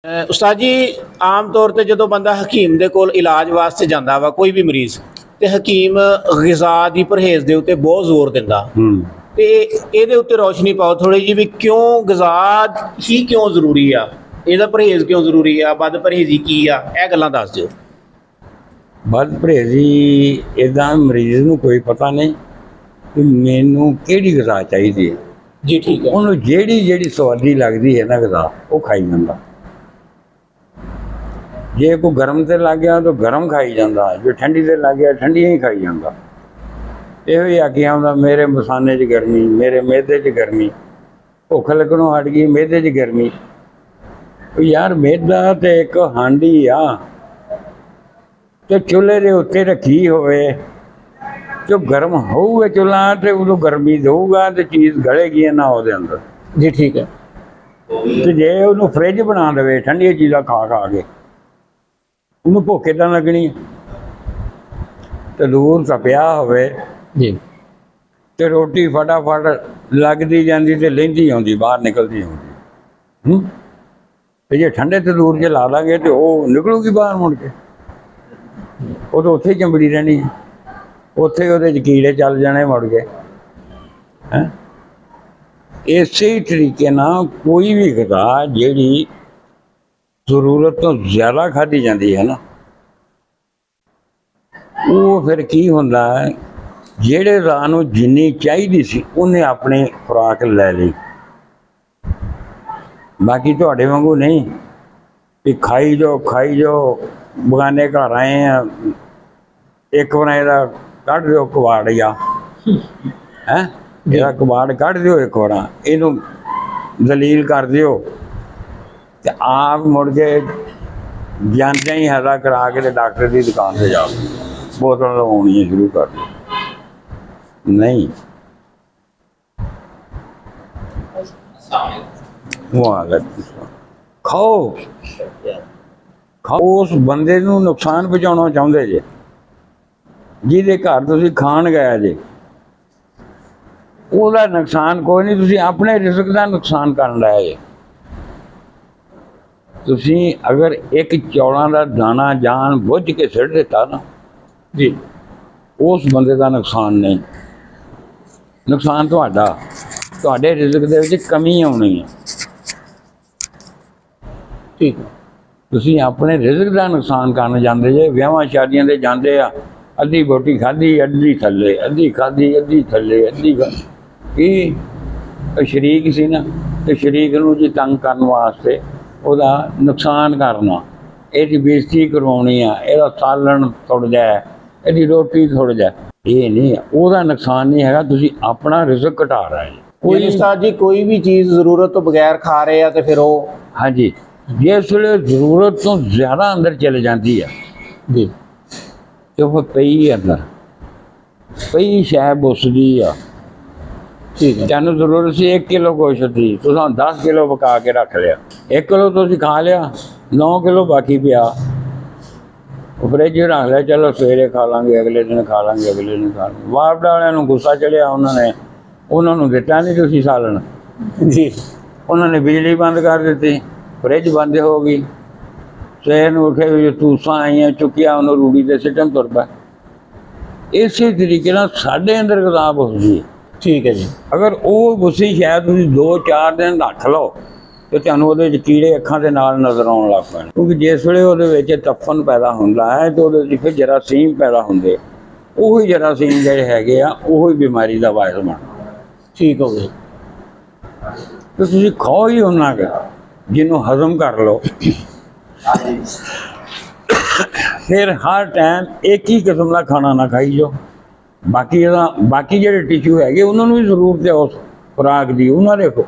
ਉਸਤਾਦ ਜੀ ਆਮ ਤੌਰ ਤੇ ਜਦੋਂ ਬੰਦਾ ਹਕੀਮ ਦੇ ਕੋਲ ਇਲਾਜ ਵਾਸਤੇ ਜਾਂਦਾ ਵਾ ਕੋਈ ਵੀ ਮਰੀਜ਼ ਤੇ ਹਕੀਮ ਗਿਜ਼ਾ ਦੀ ਪਰਹੇਜ਼ ਦੇ ਉੱਤੇ ਬਹੁਤ ਜ਼ੋਰ ਦਿੰਦਾ ਤੇ ਇਹਦੇ ਉੱਤੇ ਰੋਸ਼ਨੀ ਪਾਓ ਥੋੜੀ ਜੀ ਵੀ ਕਿਉਂ ਗਿਜ਼ਾ ਹੀ ਕਿਉਂ ਜ਼ਰੂਰੀ ਆ, ਇਹਦਾ ਪਰਹੇਜ਼ ਕਿਉਂ ਜ਼ਰੂਰੀ ਆ, ਬਦ ਪਰਹੇਜ਼ੀ ਕੀ ਆ, ਇਹ ਗੱਲਾਂ ਦੱਸ ਦਿਓ। ਬਦ ਪਰਹੇਜ਼ੀ ਇੱਦਾਂ ਮਰੀਜ਼ ਨੂੰ ਕੋਈ ਪਤਾ ਨਹੀਂ ਕਿ ਮੈਨੂੰ ਕਿਹੜੀ ਗਿਜ਼ਾ ਚਾਹੀਦੀ ਹੈ ਜੀ ਠੀਕ ਹੈ। ਉਹਨੂੰ ਜਿਹੜੀ ਸਵਾਦੀ ਲੱਗਦੀ ਹੈ ਨਾ ਗਿਜ਼ਾ ਉਹ ਖਾਈ ਜਾਂਦਾ। ਜੇ ਕੋਈ ਗਰਮ ਤੇ ਲੱਗ ਗਿਆ ਤਾਂ ਗਰਮ ਖਾਈ ਜਾਂਦਾ, ਜੇ ਠੰਡੀ ਤੇ ਲੱਗ ਗਿਆ ਠੰਡੀਆਂ ਹੀ ਖਾਈ ਜਾਂਦਾ। ਇਹੋ ਹੀ ਆਖਿਆ ਹੁੰਦਾ ਮੇਰੇ ਮਸਾਨੇ 'ਚ ਗਰਮੀ, ਮੇਰੇ ਮਿਹਦੇ 'ਚ ਗਰਮੀ, ਭੁੱਖ ਲੱਗਣੋਂ ਹਟ ਗਈ ਮਿਹਦੇ 'ਚ ਗਰਮੀ। ਯਾਰ ਮਿਹਦਾ ਤੇ ਇੱਕ ਹਾਂਡੀ ਆ ਤੇ ਚੁੱਲ੍ਹੇ ਦੇ ਉੱਤੇ ਰੱਖੀ ਹੋਵੇ ਜੋ ਗਰਮ ਹੋਊਗਾ ਚੁੱਲ੍ਹਾ ਤੇ ਉਦੋਂ ਗਰਮੀ ਦੇਊਗਾ ਤੇ ਚੀਜ਼ ਗਲੇਗੀ ਨਾ ਉਹਦੇ ਅੰਦਰ। ਜੀ ਠੀਕ ਹੈ। ਤੇ ਜੇ ਉਹਨੂੰ ਫਰਿੱਜ ਬਣਾ ਦੇਵੇ ਠੰਡੀਆਂ ਚੀਜ਼ਾਂ ਖਾ ਕੇ ਉਹਨੂੰ ਭੁੱਖ ਕਿੱਦਾਂ ਲੱਗਣੀ। ਤੰਦੂਰ ਤਪਿਆ ਹੋਵੇ ਜੀ ਤੇ ਰੋਟੀ ਫਟਾਫਟ ਲੱਗਦੀ ਜਾਂਦੀ ਤੇ ਲਹਿੰਦੀ ਆਉਂਦੀ ਬਾਹਰ ਨਿਕਲਦੀ ਆਉਂਦੀ। ਤੇ ਜੇ ਠੰਡੇ ਤੰਦੂਰ 'ਚ ਲਾ ਦਾਂਗੇ ਤੇ ਉਹ ਨਿਕਲੂਗੀ ਬਾਹਰ ਮੁੜ ਕੇ, ਉਹ ਤਾਂ ਉੱਥੇ ਹੀ ਚੰਬੜੀ ਰਹਿਣੀ, ਉੱਥੇ ਉਹਦੇ 'ਚ ਕੀੜੇ ਚੱਲ ਜਾਣੇ ਮੁੜ ਕੇ। ਇਸੇ ਤਰੀਕੇ ਨਾਲ ਕੋਈ ਵੀ ਗਿਜ਼ਾ ਜਿਹੜੀ ਜ਼ਰੂਰਤ ਤੋਂ ਜ਼ਿਆਦਾ ਖਾਧੀ ਜਾਂਦੀ ਹੈ ਨਾ, ਉਹ ਫਿਰ ਕੀ ਹੁੰਦਾ ਹੈ, ਜਿਹੜੇ ਰਾਹ ਨੂੰ ਜਿੰਨੀ ਚਾਹੀਦੀ ਸੀ ਉਹਨੇ ਆਪਣੀ ਖੁਰਾਕ ਲੈ ਲਈ। ਬਾਕੀ ਤੁਹਾਡੇ ਵਾਂਗੂ ਨਹੀਂ ਕਿ ਖਾਈ ਜਾਓ ਬਗਾਨੇ ਘਰ ਆਏ ਆ ਇੱਕ ਵਾਰ ਦਾ ਕੱਢ ਦਿਓ ਕਬਾੜ ਜਾਂ ਜਿਹੜਾ ਕਬਾੜ ਕੱਢ ਦਿਓ ਇੱਕ ਵਾਰ ਇਹਨੂੰ ਦਲੀਲ ਕਰ ਦਿਓ ਤੇ ਆਪ ਮੁੜ ਕੇ ਜਾਂਦਿਆਂ ਹੀ ਹਜ਼ਾ ਕਰਾ ਕੇ ਤੇ ਡਾਕਟਰ ਦੀ ਦੁਕਾਨ 'ਤੇ ਜਾਓ ਬੋਤਲ ਲਵਾਉਣੀਆਂ ਸ਼ੁਰੂ ਕਰ ਦਿਓ। ਨਹੀਂ ਖਾਓ ਉਸ ਬੰਦੇ ਨੂੰ ਨੁਕਸਾਨ ਪਹੁੰਚਾਉਣਾ ਚਾਹੁੰਦੇ ਜੇ ਜਿਹਦੇ ਘਰ ਤੁਸੀਂ ਖਾਣ ਗਏ ਜੇ, ਉਹਦਾ ਨੁਕਸਾਨ ਕੋਈ ਨਹੀਂ, ਤੁਸੀਂ ਆਪਣੇ ਰਿਜ਼ਕ ਦਾ ਨੁਕਸਾਨ ਕਰਨ ਲਾਇਆ ਜੇ। ਤੁਸੀਂ ਅਗਰ ਇੱਕ ਚੌਲਾਂ ਦਾ ਦਾਣਾ ਜਾਣ ਬੁੱਝ ਕੇ ਸਿੱਟ ਦਿੱਤਾ ਨਾ ਜੀ, ਉਸ ਬੰਦੇ ਦਾ ਨੁਕਸਾਨ ਨਹੀਂ, ਨੁਕਸਾਨ ਤੁਹਾਡੇ ਰਿਜ਼ਕ ਦੇ ਵਿੱਚ ਕਮੀ ਆਉਣੀ ਹੈ। ਠੀਕ ਹੈ। ਤੁਸੀਂ ਆਪਣੇ ਰਿਜ਼ਕ ਦਾ ਨੁਕਸਾਨ ਕਰਨ ਜਾਂਦੇ ਜੇ। ਵਿਆਹਾਂ ਸ਼ਾਦੀਆਂ 'ਤੇ ਜਾਂਦੇ ਆ, ਅੱਧੀ ਰੋਟੀ ਖਾਧੀ ਅੱਧੀ ਥੱਲੇ, ਅੱਧੀ ਖਾਧੀ ਅੱਧੀ ਥੱਲੇ, ਅੱਧੀ ਕੀ ਸ਼ਰੀਕ ਸੀ ਨਾ, ਤੇ ਸ਼ਰੀਕ ਨੂੰ ਜੀ ਤੰਗ ਕਰਨ ਵਾਸਤੇ ਉਹਦਾ ਨੁਕਸਾਨ ਕਰਨਾ, ਇਹਦੀ ਬੇਇੱਜ਼ਤੀ ਕਰਵਾਉਣੀ ਆ, ਇਹਦਾ ਸਾਲਣ ਥੁੜ ਜਾਏ, ਇਹਦੀ ਰੋਟੀ ਥੁੜ ਜਾਏ, ਇਹ ਨਹੀਂ, ਉਹਦਾ ਨੁਕਸਾਨ ਨਹੀਂ ਹੈਗਾ, ਤੁਸੀਂ ਆਪਣਾ ਰਿਜ਼ਕ ਘਟਾ ਰਹੇ ਹੋ। ਕੋਈ ਉਸਤਾਦ ਜੀ ਕੋਈ ਵੀ ਚੀਜ਼ ਜ਼ਰੂਰਤ ਤੋਂ ਬਗੈਰ ਖਾ ਰਹੇ ਆ ਤੇ ਫਿਰ ਉਹ ਹਾਂਜੀ ਜਿਸ ਵੇਲੇ ਜ਼ਰੂਰਤ ਤੋਂ ਜ਼ਿਆਦਾ ਅੰਦਰ ਚਲੇ ਜਾਂਦੀ ਆ ਜੀ ਤੇ ਉਹ ਪਈ ਅੰਦਰ ਪਈ ਸ਼ਾਇਦ ਉਸਦੀ ਆ। ਠੀਕ ਹੈ। ਤੈਨੂੰ ਜ਼ਰੂਰਤ ਸੀ 1 ਕਿਲੋ ਗੋਸ਼ਤ ਦੀ, ਤੁਸੀਂ 10 ਕਿਲੋ ਪਕਾ ਕੇ ਰੱਖ ਲਿਆ, 1 ਕਿਲੋ ਤੁਸੀਂ ਖਾ ਲਿਆ, 9 ਕਿਲੋ ਬਾਕੀ ਪਿਆ, ਉਹ ਫਰਿੱਜ ਰੱਖ ਲਿਆ, ਚਲੋ ਸਵੇਰੇ ਖਾ ਲਾਂਗੇ, ਅਗਲੇ ਦਿਨ ਖਾ ਲਾਂਗੇ, ਅਗਲੇ ਦਿਨ ਖਾ ਲਾਂਗੇ। ਵਾਰਡ ਵਾਲਿਆਂ ਨੂੰ ਗੁੱਸਾ ਚੜਿਆ, ਉਹਨਾਂ ਨੂੰ ਦਿੱਤਾ ਨਹੀਂ ਤੁਸੀਂ ਸਾਲਣ ਜੀ, ਉਹਨਾਂ ਨੇ ਬਿਜਲੀ ਬੰਦ ਕਰ ਦਿੱਤੀ, ਫਰਿੱਜ ਬੰਦ ਹੋ ਗਈ, ਸਵੇਰ ਨੂੰ ਉੱਠੇ ਤੂਸਾਂ ਆਈਆਂ ਚੁੱਕਿਆ, ਉਹਨੂੰ ਰੂੜੀ 'ਤੇ ਸਿੱਟਣ ਤੁਰ ਪਿਆ। ਇਸੇ ਤਰੀਕੇ ਨਾਲ ਸਾਡੇ ਅੰਦਰ ਕਿਤਾਬ ਹੁੰਦੀ ਹੈ। ਠੀਕ ਹੈ ਜੀ। ਅਗਰ ਉਹ ਗੁੱਸੀ ਸ਼ਾਇਦ ਤੁਸੀਂ 2-4 ਦਿਨ ਰੱਖ ਲਓ ਤੇ ਤੁਹਾਨੂੰ ਉਹਦੇ 'ਚ ਕੀੜੇ ਅੱਖਾਂ ਦੇ ਨਾਲ ਨਜ਼ਰ ਆਉਣ ਲੱਗ ਪੈਣ, ਕਿਉਂਕਿ ਜਿਸ ਵੇਲੇ ਉਹਦੇ ਵਿੱਚ ਤਫਨ ਪੈਦਾ ਹੁੰਦਾ ਹੈ ਤੇ ਉਹਦੇ 'ਚ ਫਿਰ ਜਰਾਸੀਮ ਪੈਦਾ ਹੁੰਦੇ, ਉਹੀ ਜਰਾਸੀਮ ਜਿਹੜੇ ਹੈਗੇ ਆ ਉਹੀ ਬਿਮਾਰੀ ਦਾ ਵਾਇਰਸ ਬਣਦਾ। ਠੀਕ ਹੋ ਗਈ। ਤੇ ਤੁਸੀਂ ਖਾਓ ਹੀ ਉਹਨਾਂ ਕੁ ਜਿਹਨੂੰ ਹਜ਼ਮ ਕਰ ਲਓ। ਫਿਰ ਹਰ ਟਾਈਮ ਇੱਕ ਹੀ ਕਿਸਮ ਦਾ ਖਾਣਾ ਨਾ ਖਾਈ ਜਾਓ। ਬਾਕੀ ਜਿਹੜੇ ਟਿਸ਼ੂ ਹੈਗੇ ਉਹਨਾਂ ਨੂੰ ਵੀ ਜ਼ਰੂਰਤ ਹੈ ਉਸ ਖੁਰਾਕ ਦੀ, ਉਹਨਾਂ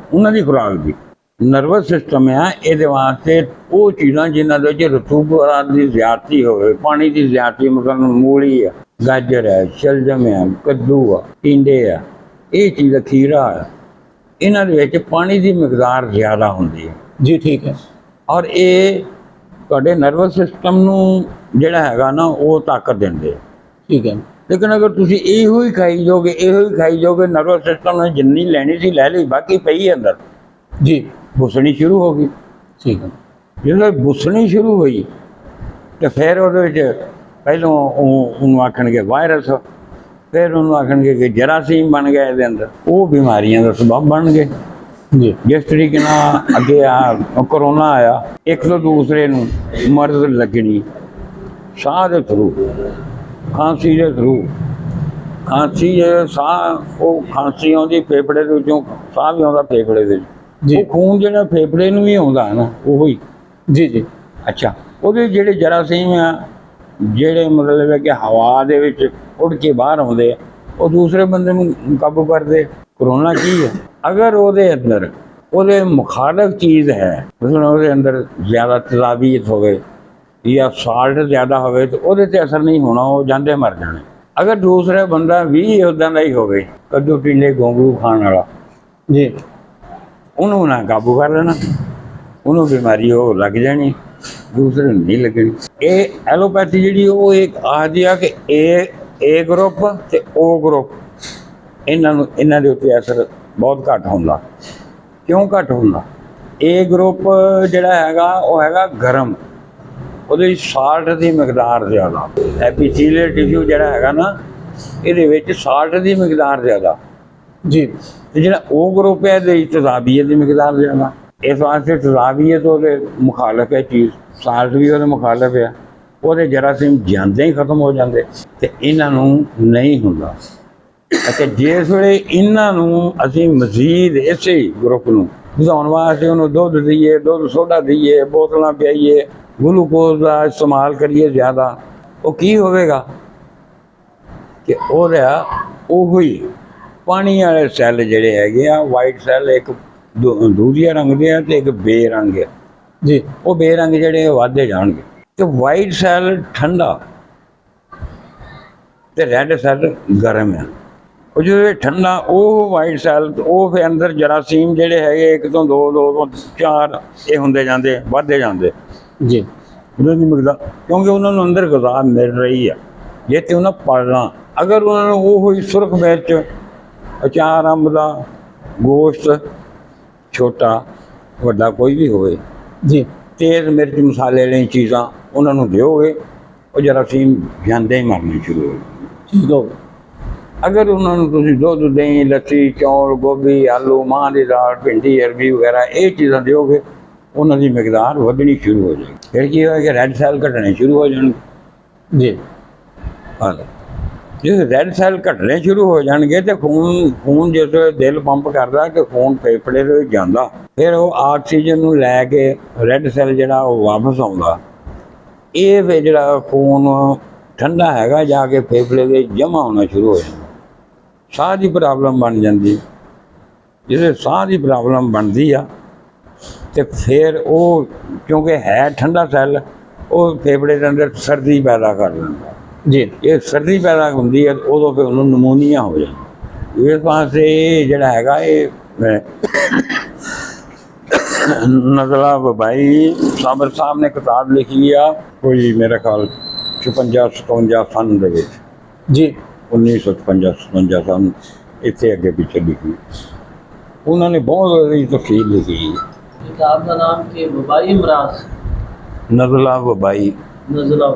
ਦੀ ਖੁਰਾਕ ਦੀ। ਨਰਵਸ ਸਿਸਟਮ ਆ, ਇਹਦੇ ਵਾਸਤੇ ਉਹ ਚੀਜ਼ਾਂ ਜਿਨ੍ਹਾਂ ਦੇ ਵਿੱਚ ਰਤੂਬਤ ਦੀ ਜ਼ਿਆਦਤੀ ਹੋਵੇ, ਪਾਣੀ ਦੀ ਜ਼ਿਆਦਤੀ, ਮਤਲਬ ਮੂਲੀ ਆ, ਗਾਜਰ ਹੈ, ਸ਼ਲਜਮ ਹੈ, ਕੱਦੂ ਆ, ਟਿੰਡੇ ਆ, ਇਹ ਚੀਜ਼ ਖੀਰਾ ਆ, ਇਹਨਾਂ ਦੇ ਵਿੱਚ ਪਾਣੀ ਦੀ ਮਿਕਦਾਰ ਜ਼ਿਆਦਾ ਹੁੰਦੀ ਹੈ। ਜੀ ਠੀਕ ਹੈ। ਔਰ ਇਹ ਤੁਹਾਡੇ ਨਰਵਸ ਸਿਸਟਮ ਨੂੰ ਜਿਹੜਾ ਹੈਗਾ ਨਾ ਉਹ ਤਾਕਤ ਦਿੰਦੇ। ਠੀਕ ਹੈ। ਲੇਕਿਨ ਅਗਰ ਤੁਸੀਂ ਇਹੋ ਹੀ ਖਾਈ ਜਾਓਗੇ, ਨਰਵਸ ਸਿਸਟਮ ਨੇ ਜਿੰਨੀ ਲੈਣੀ ਸੀ ਲੈ ਲਈ, ਬਾਕੀ ਪਈ ਅੰਦਰ ਜੀ ਘੁਸਣੀ ਸ਼ੁਰੂ ਹੋ ਗਈ। ਠੀਕ ਹੈ। ਜਦੋਂ ਬੁੱਸਣੀ ਸ਼ੁਰੂ ਹੋਈ ਤੇ ਫਿਰ ਉਹਦੇ ਵਿੱਚ ਪਹਿਲਾਂ ਉਹਨੂੰ ਆਖਣਗੇ ਵਾਇਰਸ, ਫਿਰ ਉਹਨੂੰ ਆਖਣਗੇ ਕਿ ਜਰਾਸੀਮ ਬਣ ਗਿਆ ਇਹਦੇ ਅੰਦਰ, ਉਹ ਬਿਮਾਰੀਆਂ ਦਾ ਸਬਬ ਬਣ ਗਏ। ਜੀ ਜਿਸ ਤਰੀਕੇ ਨਾਲ ਅੱਗੇ ਕਰੋਨਾ ਆਇਆ, ਇੱਕ ਤੋਂ ਦੂਸਰੇ ਨੂੰ ਮਰਜ਼ ਲੱਗਣੀ ਸਾਹ ਦੇ ਥਰੂ, ਖਾਂਸੀ ਦੇ ਥਰੂ, ਖਾਂਸੀ ਸਾਹ, ਉਹ ਖਾਂਸੀ ਆਉਂਦੀ ਫੇਫੜੇ ਦੇ ਵਿੱਚੋਂ, ਸਾਹ ਵੀ ਆਉਂਦਾ ਫੇਫੜੇ ਦੇ ਵਿੱਚ। ਜੀ। ਉਹ ਖੂਨ ਜਿਹੜਾ ਫੇਫੜੇ ਨੂੰ ਵੀ ਆਉਂਦਾ ਹੈ ਨਾ, ਉਹੋ ਹੀ। ਜੀ ਜੀ ਅੱਛਾ, ਉਹਦੇ ਜਿਹੜੇ ਜਰਾਸੀਮ ਆ, ਜਿਹੜੇ ਮਤਲਬ ਹੈ ਕਿ ਹਵਾ ਦੇ ਵਿੱਚ ਉੱਡ ਕੇ ਬਾਹਰ ਆਉਂਦੇ ਆ, ਉਹ ਦੂਸਰੇ ਬੰਦੇ ਨੂੰ ਕਾਬੂ ਕਰਦੇ। ਕਰੋਨਾ ਕੀ ਹੈ, ਅਗਰ ਉਹਦੇ ਅੰਦਰ ਉਹਦੇ ਮੁਖਾਲਫ ਚੀਜ਼ ਹੈ, ਮਤਲਬ ਉਹਦੇ ਅੰਦਰ ਜ਼ਿਆਦਾ ਤੇਜ਼ਾਬੀਅਤ ਹੋਵੇ ਜਾਂ ਸਾਲਟ ਜ਼ਿਆਦਾ ਹੋਵੇ, ਤਾਂ ਉਹਦੇ 'ਤੇ ਅਸਰ ਨਹੀਂ ਹੋਣਾ, ਉਹ ਜਾਂਦੇ ਮਰ ਜਾਣੇ। ਅਗਰ ਦੂਸਰਾ ਬੰਦਾ ਵੀ ਉੱਦਾਂ ਦਾ ਹੀ ਹੋਵੇ, ਕੱਦੂ ਟਿੰਡੇ ਗੋਂਗਲੂ ਖਾਣ ਵਾਲਾ, ਜੀ ਉਹਨੂੰ ਨਾ ਕਾਬੂ ਕਰ ਲੈਣਾ, ਉਹਨੂੰ ਬਿਮਾਰੀ ਉਹ ਲੱਗ ਜਾਣੀ, ਦੂਸਰੇ ਨੂੰ ਨਹੀਂ ਲੱਗਣੀ। ਇਹ ਐਲੋਪੈਥੀ ਜਿਹੜੀ ਉਹ ਇੱਕ ਆਖਦੀ ਆ ਕਿ ਏ ਗਰੁੱਪ ਤੇ ਓ ਗਰੁੱਪ, ਇਹਨਾਂ ਦੇ ਉੱਤੇ ਅਸਰ ਬਹੁਤ ਘੱਟ ਹੁੰਦਾ। ਕਿਉਂ ਘੱਟ ਹੁੰਦਾ? ਏ ਗਰੁੱਪ ਜਿਹੜਾ ਹੈਗਾ ਉਹ ਹੈਗਾ ਗਰਮ, ਉਹਦੇ ਵਿੱਚ ਸਾਲਟ ਦੀ ਮਿਕਦਾਰ ਜ਼ਿਆਦਾ, ਐਪੀਥੀਲੀਅਲ ਟਿਸ਼ੂ ਜਿਹੜਾ ਹੈਗਾ ਨਾ, ਇਹਦੇ ਵਿੱਚ ਸਾਲਟ ਦੀ ਮਿਕਦਾਰ ਜ਼ਿਆਦਾ। ਜੀ। ਤੇ ਜਿਹੜਾ ਉਹ ਗਰੁੱਪ ਹੈ ਇਹਦੇ ਵਿੱਚ ਤੇਜ਼ਾਬੀਅਤ ਦੀ ਮਿਕਦਾਰ ਜ਼ਿਆਦਾ। ਇਸ ਵਾਸਤੇ ਤੇਜ਼ਾਬੀਅਤ ਉਹਦੇ ਮੁਖਾਲਫ ਹੈ ਚੀਜ਼, ਸਾਲਟ ਵੀ ਉਹਦੇ ਮੁਖਾਲਫ ਹੈ, ਉਹਦੇ ਜਰਾਸੀਮ ਜਾਂਦੇ ਹੀ ਖਤਮ ਹੋ ਜਾਂਦੇ, ਤੇ ਇਹਨਾਂ ਨੂੰ ਨਹੀਂ ਹੁੰਦਾ। ਅਤੇ ਜਿਸ ਵੇਲੇ ਇਹਨਾਂ ਨੂੰ ਅਸੀਂ ਮਜ਼ੀਦ ਇਸੇ ਗਰੁੱਪ ਨੂੰ ਵਧਾਉਣ ਵਾਸਤੇ ਉਹਨੂੰ ਦੁੱਧ ਦਈਏ, ਦੁੱਧ ਸੋਡਾ ਦਈਏ, ਬੋਤਲਾਂ ਪਿਆਈਏ, ਗਲੂਕੋਜ਼ ਦਾ ਇਸਤੇਮਾਲ ਕਰੀਏ ਜ਼ਿਆਦਾ, ਉਹ ਕੀ ਹੋਵੇਗਾ ਕਿ ਉਹਦਾ ਉਹੀ ਪਾਣੀ ਵਾਲੇ ਸੈੱਲ ਜਿਹੜੇ ਹੈਗੇ ਆ, ਵਾਈਟ ਸੈੱਲ, ਇੱਕ ਦੂਜੇ ਰੰਗ ਦੇ ਆ ਤੇ ਇੱਕ ਬੇਰੰਗ ਹੈ। ਜੀ। ਉਹ ਬੇਰੰਗ ਜਿਹੜੇ ਵੱਧਦੇ ਜਾਣਗੇ, ਤੇ ਵਾਈਟ ਸੈੱਲ ਠੰਡਾ ਤੇ ਰੈੱਡ ਸੈੱਲ ਗਰਮ ਹੈ। ਉਹ ਜਦੋਂ ਠੰਡਾ, ਉਹ ਵਾਈਟ ਸੈੱਲ, ਉਹ ਫਿਰ ਅੰਦਰ ਜਰਾਸੀਮ ਜਿਹੜੇ ਹੈਗੇ, ਇੱਕ ਤੋਂ ਦੋ, ਦੋ ਤੋਂ ਚਾਰ, ਇਹ ਹੁੰਦੇ ਜਾਂਦੇ, ਵੱਧਦੇ ਜਾਂਦੇ। ਜੀ। ਉਹਨਾਂ ਦੀ ਮਿਲਦਾ, ਕਿਉਂਕਿ ਉਹਨਾਂ ਨੂੰ ਅੰਦਰ ਗ਼ਜ਼ਾ ਮਿਲ ਰਹੀ ਹੈ। ਜੇ ਤੇ ਉਹਨਾਂ ਪੜਨਾ, ਅਗਰ ਉਹਨਾਂ ਨੂੰ ਉਹ ਹੀ ਸੁਰਖ ਮਿਰਚ, ਅਚਾਰ ਅੰਬ ਦਾ, ਗੋਸ਼ਤ ਛੋਟਾ ਵੱਡਾ ਕੋਈ ਵੀ ਹੋਵੇ, ਜੀ, ਤੇਜ਼ ਮਿਰਚ ਮਸਾਲੇ ਵਾਲੀਆਂ ਚੀਜ਼ਾਂ ਉਹਨਾਂ ਨੂੰ ਦਿਓਗੇ, ਉਹ ਜਰਾਸੀਮ ਜਾਂਦੇ ਹੀ ਮਰਨੇ ਸ਼ੁਰੂ ਹੋ ਗਏ। ਠੀਕ ਹੋ ਗਿਆ। ਅਗਰ ਉਹਨਾਂ ਨੂੰ ਤੁਸੀਂ ਦੁੱਧ, ਦਹੀਂ, ਲੱਸੀ, ਚੌਲ, ਗੋਭੀ, ਆਲੂ, ਮਾਂ ਦੀ ਦਾਲ, ਭਿੰਡੀ, ਅਰਬੀ ਵਗੈਰਾ ਇਹ ਚੀਜ਼ਾਂ ਦਿਓਗੇ, ਉਹਨਾਂ ਦੀ ਮਿਕਦਾਰ ਵਧਣੀ ਸ਼ੁਰੂ ਹੋ ਜਾਏਗੀ। ਫਿਰ ਕੀ ਹੋਏਗਾ, ਰੈੱਡ ਸੈੱਲ ਘਟਣੇ ਸ਼ੁਰੂ ਹੋ ਜਾਣਗੇ। ਜੀ। ਹਾਂ, ਜੇ ਰੈੱਡ ਸੈੱਲ ਘਟਣੇ ਸ਼ੁਰੂ ਹੋ ਜਾਣਗੇ ਤੇ ਖੂਨ ਜਿਸ ਦਿਲ ਪੰਪ ਕਰਦਾ ਤੇ ਖੂਨ ਫੇਫੜੇ ਦੇ ਵਿੱਚ ਜਾਂਦਾ, ਫਿਰ ਉਹ ਆਕਸੀਜਨ ਨੂੰ ਲੈ ਕੇ ਰੈੱਡ ਸੈੱਲ ਜਿਹੜਾ ਉਹ ਵਾਪਸ ਆਉਂਦਾ। ਇਹ ਫਿਰ ਜਿਹੜਾ ਖੂਨ ਠੰਡਾ ਹੈਗਾ ਜਾ ਕੇ ਫੇਫੜੇ ਦੇ ਜਮ੍ਹਾਂ ਹੋਣਾ ਸ਼ੁਰੂ ਹੋ ਜਾਂਦਾ, ਸਾਹ ਦੀ ਪ੍ਰੋਬਲਮ ਬਣ ਜਾਂਦੀ। ਜਦੋਂ ਸਾਹ ਦੀ ਪ੍ਰੋਬਲਮ ਬਣਦੀ ਆ ਤੇ ਫਿਰ ਉਹ, ਕਿਉਂਕਿ ਹੈ ਠੰਡਾ ਸੈੱਲ, ਉਹ ਫੇਫੜੇ ਦੇ ਅੰਦਰ ਸਰਦੀ ਪੈਦਾ ਕਰ ਦਿੰਦਾ। ਜੀ। ਇਹ ਸਰਦੀ ਪੈਦਾ ਹੁੰਦੀ ਹੈ, ਉਦੋਂ ਫਿਰ ਉਹਨੂੰ ਨਮੂਨੀਆ ਹੋ ਜਾਂਦਾ। ਇਸ ਪਾਸੇ ਜਿਹੜਾ ਹੈਗਾ, ਇਹ ਨਜ਼ਲਾ ਵਬਾਈ ਸਾਬਰ ਸਾਹਿਬ ਨੇ ਕਿਤਾਬ ਲਿਖੀ ਆ, ਕੋਈ ਮੇਰੇ ਖਿਆਲ 56-57 ਸੰਨ ਦੇ ਵਿੱਚ। ਜੀ। 1956 ਸੰਨ, ਇੱਥੇ ਅੱਗੇ ਪਿੱਛੇ ਲਿਖੀ, ਉਹਨਾਂ ਨੇ ਬਹੁਤ ਵਧੀਆ ਤਫਸੀਲ ਲਿਖੀ। किताब का नाम कि वबाई अमराज, ਨਜ਼ਲਾ ਵਬਾਈ। नज़ला